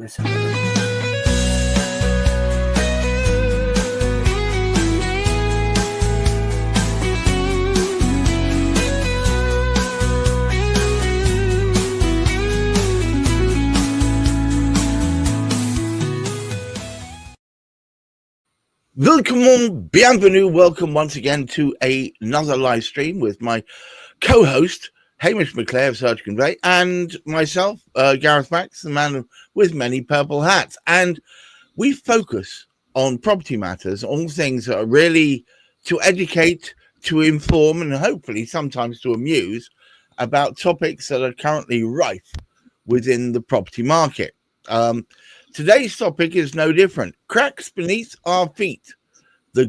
Let's have a look. Welcome, bienvenue, welcome once again to another live stream with my co-host, Hamish McClare of Search Convey, and myself, Gareth Max, the man with many purple hats. And we focus on property matters, on things that are really to educate, to inform, and hopefully sometimes to amuse about topics that are currently rife within the property market. Today's topic is no different. Cracks beneath our feet. The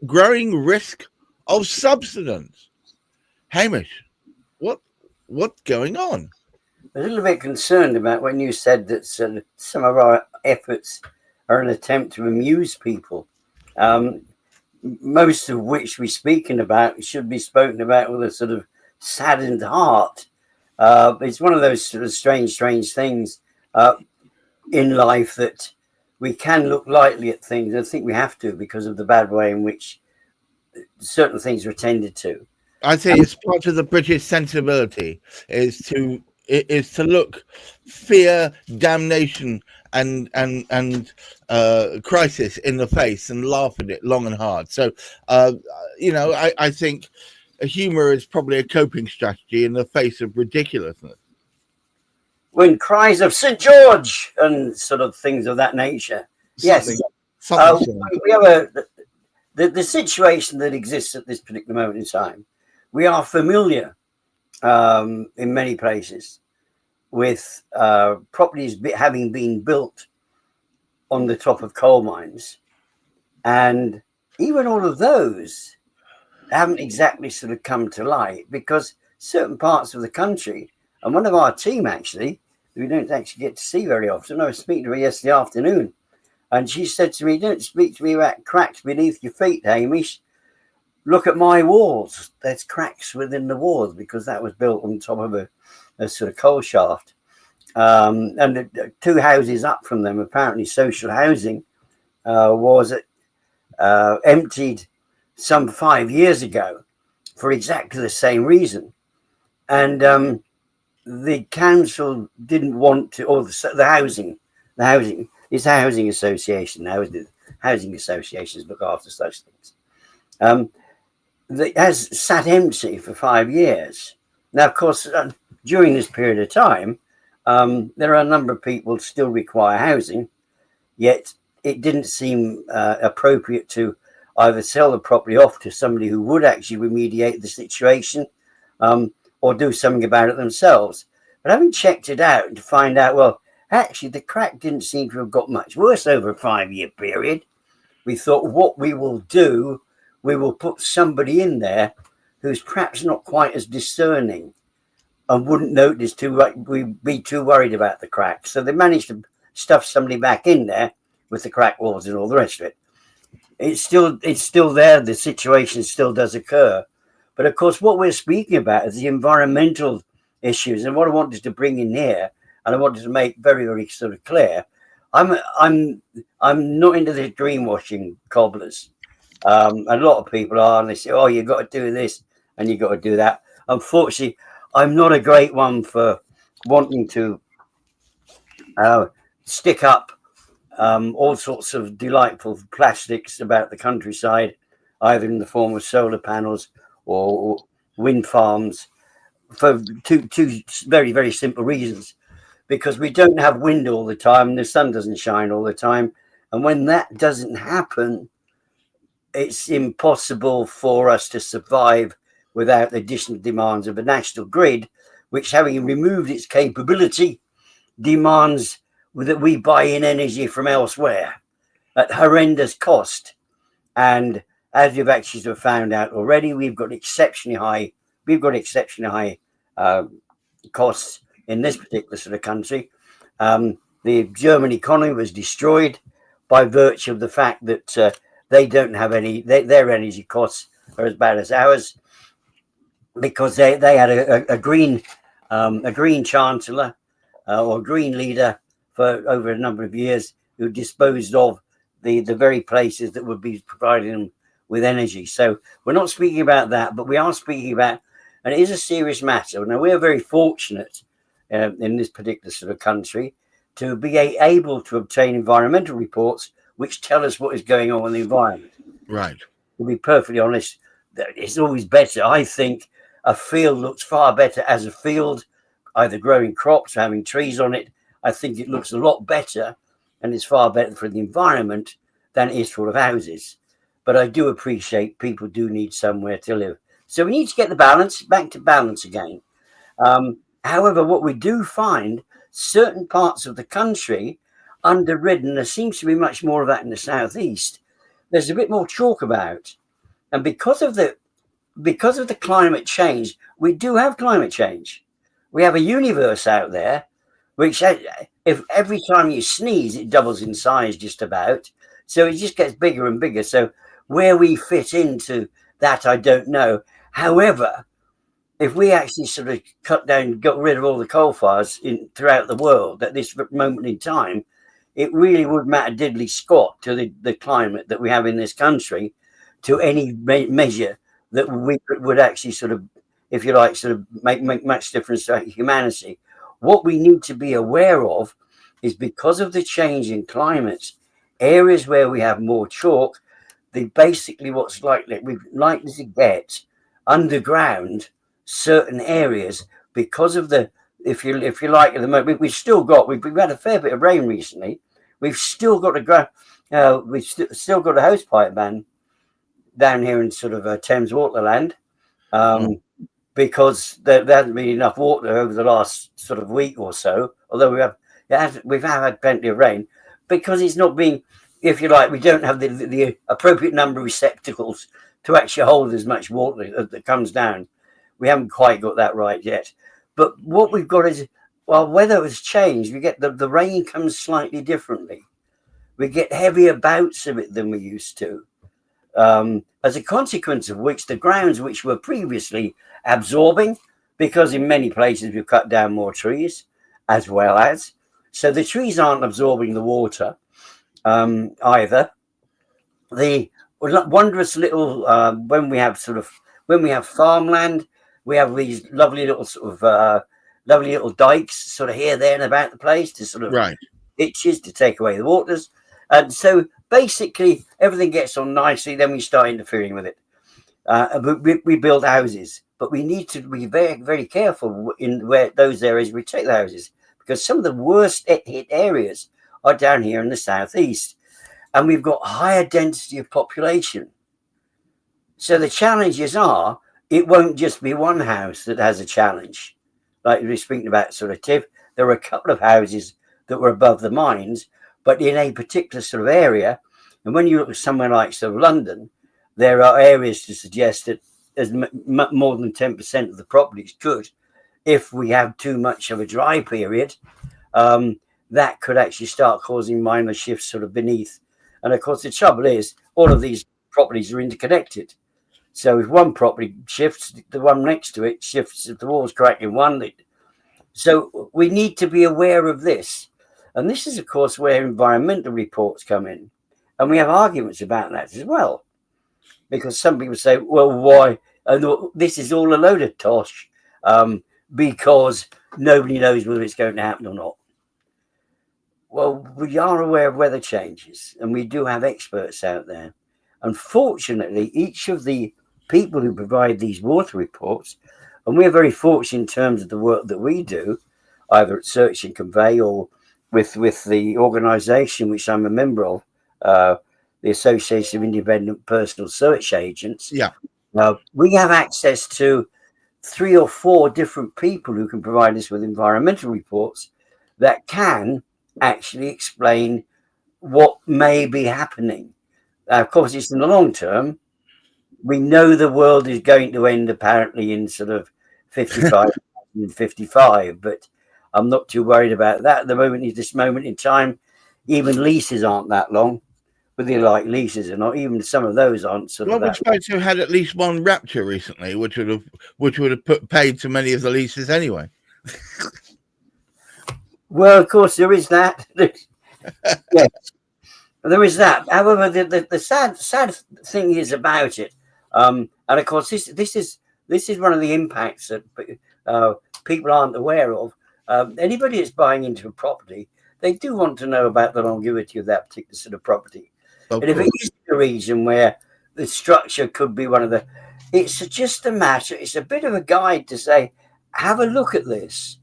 growing risk of subsidence. Hamish, what's going on? I'm a little bit concerned about when you said that some of our efforts are an attempt to amuse people, most of which we're speaking about should be spoken about with a sort of saddened heart. It's one of those sort of strange things in life that we can look lightly at things. I think we have to because of the bad way in which certain things are attended to. I think it's part of the British sensibility is to look fear, damnation, and crisis in the face and laugh at it long and hard. So, I think humor is probably a coping strategy in the face of ridiculousness. When cries of St. George and sort of things of that nature. Yes. We have the situation that exists at this particular moment in time. We are familiar in many places with properties having been built on the top of coal mines. And even all of those haven't exactly sort of come to light because certain parts of the country, and one of our team actually, we don't actually get to see very often. I was speaking to her yesterday afternoon, and she said to me, "Don't speak to me about cracks beneath your feet, Hamish. Look at my walls. There's cracks within the walls because that was built on top of a sort of coal shaft." And the two houses up from them, apparently social housing, was emptied some 5 years ago for exactly the same reason. And the council didn't want to, or the housing, it's a housing association now, isn't it? Housing associations look after such things. It has sat empty for 5 years. Now, of course, during this period of time, there are a number of people still require housing, yet it didn't seem appropriate to either sell the property off to somebody who would actually remediate the situation, or do something about it themselves. But having checked it out to find out, well, actually the crack didn't seem to have got much worse over a 5-year period. We thought what we will do, we will put somebody in there who's perhaps not quite as discerning and wouldn't notice we'd be too worried about the crack. So they managed to stuff somebody back in there with the crack walls and all the rest of it. It's still there. The situation still does occur. But of course, what we're speaking about is the environmental issues. And what I wanted to bring in here, and I wanted to make very, very sort of clear, I'm not into the greenwashing cobblers. A lot of people are, and they say, "Oh, you've got to do this and you've got to do that." Unfortunately, I'm not a great one for wanting to stick up all sorts of delightful plastics about the countryside, either in the form of solar panels or wind farms, for two very, very simple reasons. Because we don't have wind all the time, and the sun doesn't shine all the time. And when that doesn't happen, it's impossible for us to survive without the additional demands of a national grid, which, having removed its capability, demands that we buy in energy from elsewhere at horrendous cost. And as we've actually sort of found out already, we've got exceptionally high costs in this particular sort of country. The German economy was destroyed by virtue of the fact that they don't have any, their energy costs are as bad as ours, because they had a green chancellor or green leader for over a number of years who disposed of the very places that would be providing them with energy. So we're not speaking about that, but we are speaking about, and it is a serious matter. Now, we are very fortunate in this particular sort of country to be able to obtain environmental reports which tell us what is going on in the environment. Right. To be perfectly honest, it's always better. I think a field looks far better as a field, either growing crops or having trees on it. I think it looks a lot better, and it's far better for the environment than it is full of houses. But I do appreciate people do need somewhere to live. So we need to get the balance, back to balance again. However, what we do find, certain parts of the country underridden, there seems to be much more of that in the southeast. There's a bit more chalk about. And because of the climate change, we do have climate change. We have a universe out there, which if every time you sneeze, it doubles in size just about. So it just gets bigger and bigger. So where we fit into that, I don't know. However, if we actually sort of cut down, got rid of all the coal fires throughout the world at this moment in time, it really would matter diddly squat to the climate that we have in this country, to any measure that we would actually sort of, if you like, sort of make much difference to humanity. What we need to be aware of is, because of the change in climate, areas where we have more chalk, basically what's likely, we're likely to get underground certain areas because of the, if you like, at the moment we've had a fair bit of rain recently. We've still got still got a house pipe ban down here in sort of Thames Waterland, because there hasn't been enough water over the last sort of week or so. Although we've had plenty of rain, because it's not being, if you like, we don't have the appropriate number of receptacles to actually hold as much water that comes down. We haven't quite got that right yet. But what we've got is, while weather has changed, we get the rain comes slightly differently. We get heavier bouts of it than we used to. As a consequence of which, the grounds which were previously absorbing, because in many places we've cut down more trees, as well as, so the trees aren't absorbing the water either. The wondrous little, when we have farmland, we have these lovely little sort of lovely little dikes sort of here, there, and about the place to sort of ditches to take away the waters. And so basically everything gets on nicely, then we start interfering with it. We build houses, but we need to be very, very careful in where those areas we take the houses, because some of the worst hit areas are down here in the southeast, and we've got higher density of population. So the challenges are, it won't just be one house that has a challenge. Like we were speaking about sort of Tiff, there were a couple of houses that were above the mines, but in a particular sort of area. And when you look at somewhere like sort of London, there are areas to suggest that as more than 10% of the properties could, if we have too much of a dry period, that could actually start causing minor shifts sort of beneath. And of course, the trouble is, all of these properties are interconnected. So if one property shifts, the one next to it shifts. If the wall's cracked in one, so we need to be aware of this. And this is, of course, where environmental reports come in. And we have arguments about that as well. Because some people say, well, why? And this is all a load of tosh, because nobody knows whether it's going to happen or not. Well, we are aware of weather changes, and we do have experts out there. Unfortunately, each of the people who provide these water reports, and we're very fortunate in terms of the work that we do, either at Search and Convey or with the organisation which I'm a member of, the Association of Independent Personal Search Agents. Yeah. We have access to 3 or 4 different people who can provide us with environmental reports that can actually explain what may be happening. Of course, it's in the long term. We know the world is going to end apparently in sort of 55 and 55, but I'm not too worried about that at the moment. At this moment in time, even leases aren't that long. Whether you like leases or not, even some of those aren't sort of. Well, we're supposed to have had at least one rapture recently, which would have paid to many of the leases anyway. Well, of course, there is that. Yes, there is that. However, the sad thing is about it, and of course, this is one of the impacts that people aren't aware of. Anybody that's buying into a property, they do want to know about the longevity of that particular sort of property. And if it is a region where the structure could be one of the, it's just a matter, it's a bit of a guide to say, have a look at this.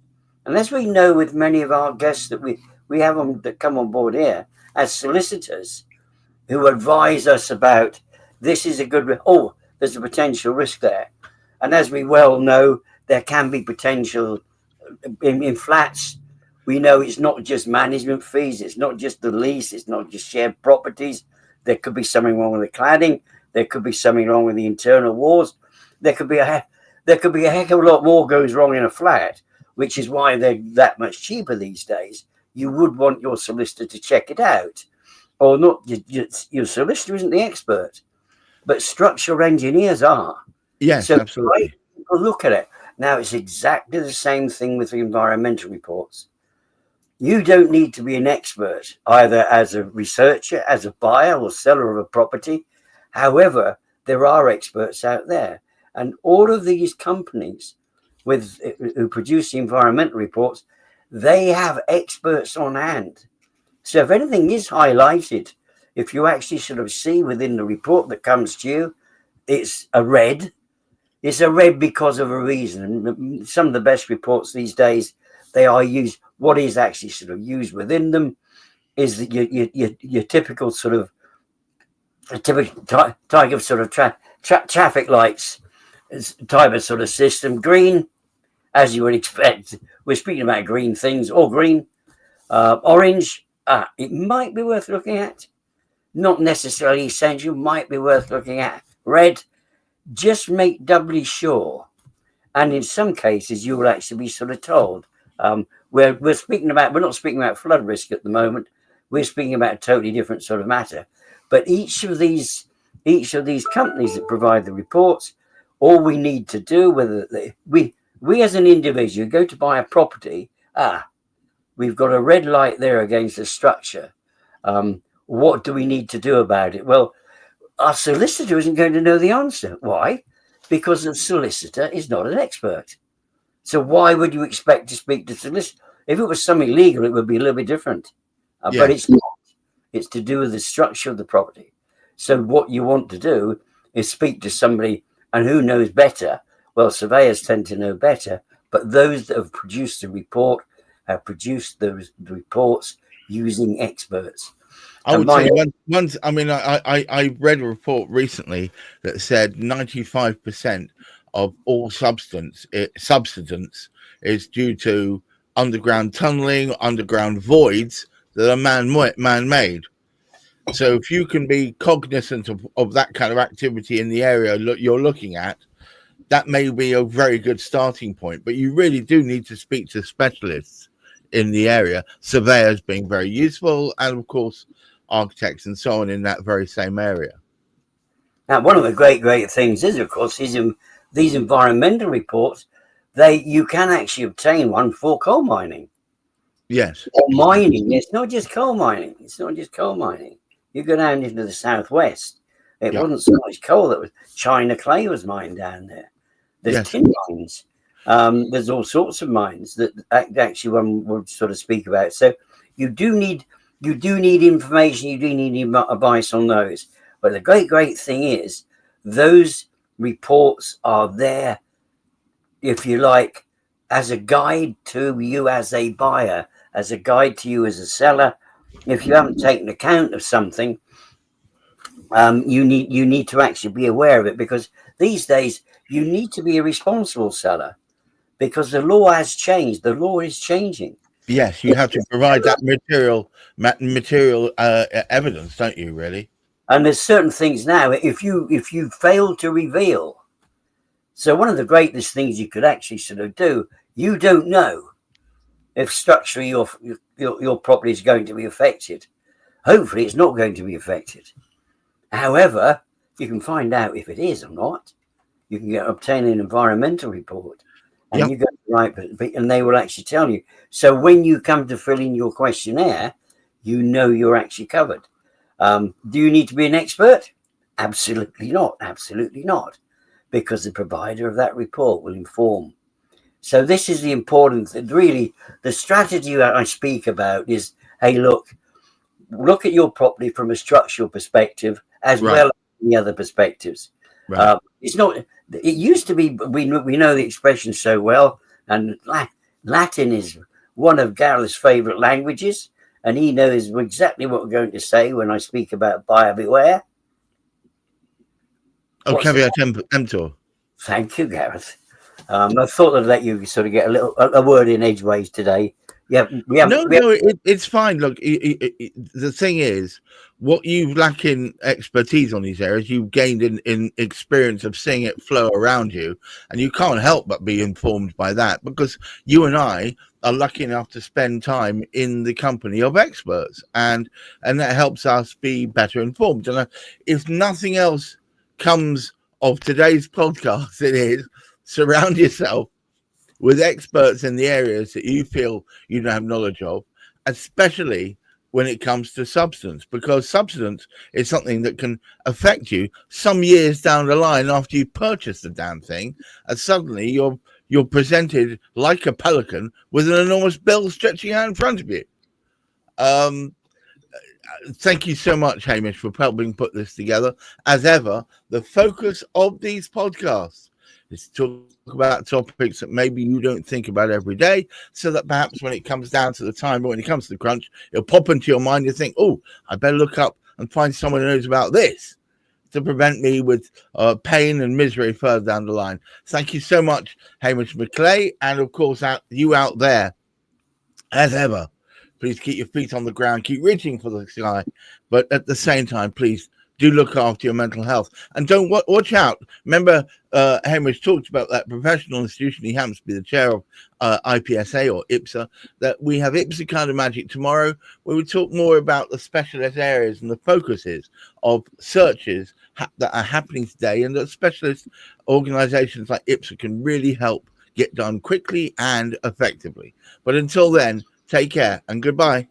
And as we know with many of our guests that we have them that come on board here as solicitors who advise us about this is a good, there's a potential risk there. And as we well know, there can be potential in flats. We know it's not just management fees, it's not just the lease, it's not just shared properties. There could be something wrong with the cladding. There could be something wrong with the internal walls. There could be a heck of a lot more goes wrong in a flat, which is why they're that much cheaper these days. You would want your solicitor to check it out, or not. Your solicitor isn't the expert, but structural engineers are. Yes, so absolutely. Look at it. Now, it's exactly the same thing with the environmental reports. You don't need to be an expert either as a researcher, as a buyer or seller of a property. However, there are experts out there, and all of these companies who produce the environmental reports, they have experts on hand. So if anything is highlighted, if you actually sort of see within the report that comes to you, it's a red. It's a red because of a reason. Some of the best reports these days, they are used. What is actually sort of used within them is that your typical sort of type of sort of traffic lights type of sort of system. Green, as you would expect. We're speaking about green things, or green. Orange, it might be worth looking at. Not necessarily essential, might be worth looking at. Red, just make doubly sure. And in some cases, you will actually be sort of told. We're not speaking about flood risk at the moment. We're speaking about a totally different sort of matter. But each of these companies that provide the reports, all we need to do, we as an individual go to buy a property, we've got a red light there against the structure. What do we need to do about it? Well, our solicitor isn't going to know the answer. Why? Because the solicitor is not an expert. So why would you expect to speak to solicitor? If it was something legal, it would be a little bit different. But it's not. It's to do with the structure of the property. So what you want to do is speak to somebody, and who knows better? Well, surveyors tend to know better, but those that have produced the report have produced those reports using experts. I would say once. I mean, I read a report recently that said 95% of all subsidence is due to underground tunneling, underground voids that are man-made. So if you can be cognizant of that kind of activity in the area you're looking at, that may be a very good starting point. But you really do need to speak to specialists in the area, surveyors being very useful, and of course architects and so on in that very same area. Now, one of the great things is, of course, these environmental reports, you can actually obtain one for coal mining. Yes. Or mining. It's not just coal mining. You go down into the southwest. It wasn't so much coal. That was China clay was mined down there. There's tin mines. There's all sorts of mines that actually one would sort of speak about. So you do need information. You do need advice on those. But the great thing is those reports are there, if you like, as a guide to you as a buyer, as a guide to you as a seller. If you haven't taken account of something, you need to actually be aware of it, because these days you need to be a responsible seller, because the law has changed. The law is changing. Yes, you have to provide that material evidence, don't you? Really. And there's certain things now. If you fail to reveal, so one of the greatest things you could actually sort of do, you don't know if structurally your property is going to be affected. Hopefully, it's not going to be affected. However, you can find out if it is or not. You can obtain an environmental report, and you go to the right, and they will actually tell you. So when you come to fill in your questionnaire, you know you're actually covered. Do you need to be an expert? Absolutely not. Absolutely not. Because the provider of that report will inform. So this is the importance. Really, the strategy that I speak about is, hey, look at your property from a structural perspective as well as the other perspectives. Right. It's not. It used to be. We know the expression so well, and Latin is one of Gareth's favourite languages, and he knows exactly what we're going to say when I speak about buyer beware. Oh, caveat emptor. Thank you, Gareth. I thought I'd let you sort of get a word in edgeways today. It's fine. Look, the thing is, what you lack in expertise on these areas, you've gained in experience of seeing it flow around you, and you can't help but be informed by that, because you and I are lucky enough to spend time in the company of experts, and that helps us be better informed. And if nothing else comes of today's podcast, it is surround yourself with experts in the areas that you feel you don't have knowledge of, especially when it comes to substance, because substance is something that can affect you some years down the line after you purchase the damn thing, and suddenly you're presented like a pelican with an enormous bill stretching out in front of you. Thank you so much, Hamish, for helping put this together. As ever, the focus of these podcasts is to talk about topics that maybe you don't think about every day, so that perhaps when it comes down to the time, or when it comes to the crunch, it'll pop into your mind. You think, oh, I better look up and find someone who knows about this to prevent me with pain and misery further down the line. Thank you so much, Hamish McClay. And of course, you out there, as ever, please keep your feet on the ground, keep reaching for the sky, but at the same time, please do look after your mental health, and don't watch out. Remember, Hamish talked about that professional institution. He happens to be the chair of IPSA or IPSA. That we have IPSA Kind of Magic tomorrow, where we talk more about the specialist areas and the focuses of searches that are happening today, and that specialist organisations like IPSA can really help get done quickly and effectively. But until then, take care and goodbye.